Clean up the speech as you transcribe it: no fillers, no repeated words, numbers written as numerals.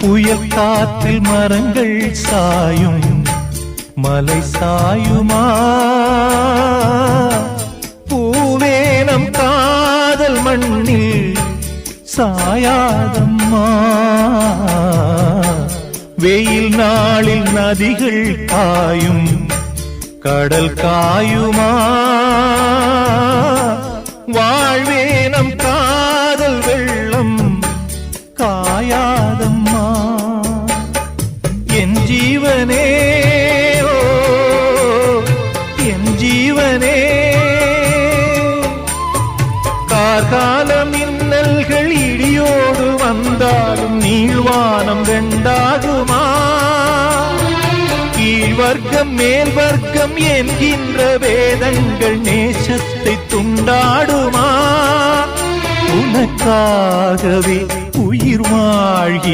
புயல் காற்றில் மரங்கள் சாயும் மலை சாயுமா பூவே நம் காதல் மண்ணில் சாயாதம்மா வெயில் நாளில் நதிகள் காயும் கடல் காயுமா வாழ்வே நம் காதல் வெள்ளம் காயாதம்மா என் ஜீவனே ஓ என் ஜீவனே கார்கால மின்னல்கள் இடியோடு வந்தாலும் நீள்வானம் ரெண்டாகுமா கீழ் வர்க்கம் மேல் வர்க்கம் என்கின்ற வேதங்கள் நேசத்தை துண்டாடுமா உனக்காகவே உயிர் வாழ்கி